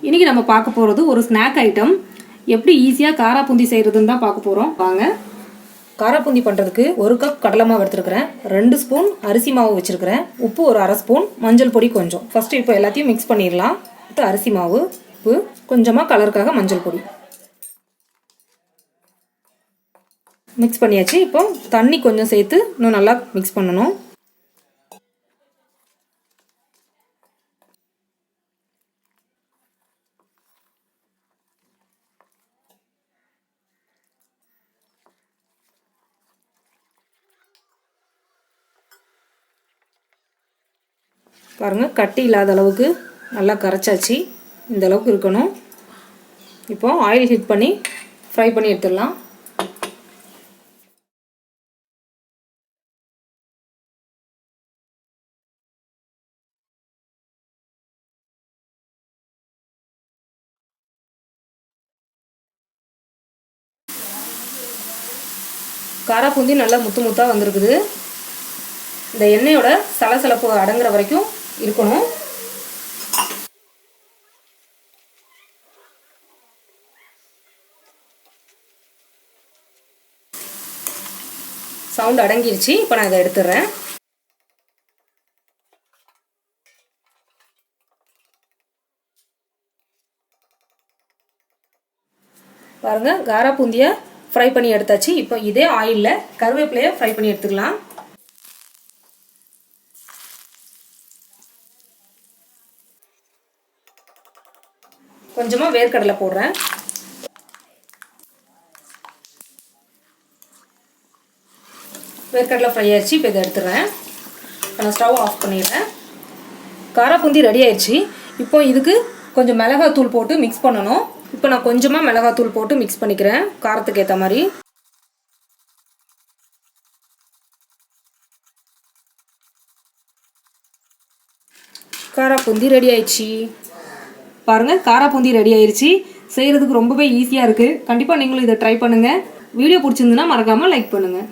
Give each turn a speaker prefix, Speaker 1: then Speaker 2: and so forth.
Speaker 1: இன்றைக்கி நம்ம பார்க்க போகிறது ஒரு ஸ்நாக் ஐட்டம். எப்படி ஈஸியாக காரா பூந்தி செய்கிறதுன்னு தான் பார்க்க போகிறோம். வாங்க. காரா பூந்தி பண்ணுறதுக்கு 1 கப் கடலை மாவு எடுத்துருக்கிறேன், 2 ஸ்பூன் அரிசி மாவு வச்சுருக்கிறேன், உப்பு ஒரு அரை ஸ்பூன், மஞ்சள் பொடி கொஞ்சம். ஃபஸ்ட்டு இப்போ எல்லாத்தையும் மிக்ஸ் பண்ணிடலாம். இப்போ அரிசி மாவு, உப்பு, கொஞ்சமாக கலருக்காக மஞ்சள் பொடி மிக்ஸ் பண்ணியாச்சு. இப்போ தண்ணி கொஞ்சம் சேர்த்து இன்னும் நல்லா மிக்ஸ் பண்ணணும். பாருங்கள், கட்டி இல்லாத அளவுக்கு நல்லா கரைச்சாச்சு. இந்த அளவுக்கு இருக்கணும். இப்போ ஆயில் ஹீட் பண்ணி ஃப்ரை பண்ணி எடுத்துடலாம். காரா பூந்தி நல்லா முத்து முத்தாக வந்திருக்குது. இந்த எண்ணெயோட சலசலப்பு அடங்குற வரைக்கும் இருக்கணும். சவுண்ட் அடங்கிருச்சு. இப்போ நான் இதை எடுத்துடுறேன். பாருங்க, காரா பூந்தியை ஃப்ரை பண்ணி எடுத்தாச்சு. இப்போ இதே ஆயிலில் கருவேப்பிலையை ஃப்ரை பண்ணி எடுத்துக்கலாம். கொஞ்சமாக வேர்க்கடலை போடுறேன். வேர்க்கடலை ஃப்ரை ஆயிடுச்சு. இப்போ இதை எடுத்துடுறேன். இப்போ நான் ஸ்டவ் ஆஃப் பண்ணிடுறேன். காரா பூந்தி ரெடி ஆயிடுச்சு. இப்போ இதுக்கு கொஞ்சம் மிளகாத்தூள் போட்டு மிக்ஸ் பண்ணணும். இப்போ நான் கொஞ்சமாக மிளகாத்தூள் போட்டு மிக்ஸ் பண்ணிக்கிறேன், காரத்துக்கு ஏற்ற மாதிரி. காரா பூந்தி ரெடி ஆயிடுச்சு. பாருங்கள், காரா பூந்தி ரெடி ஆயிடுச்சு. செய்கிறதுக்கு ரொம்பவே ஈஸியாக இருக்குது. கண்டிப்பாக நீங்களும் இதை ட்ரை பண்ணுங்கள். வீடியோ பிடிச்சிருந்துன்னா மறக்காமல் லைக் பண்ணுங்கள்.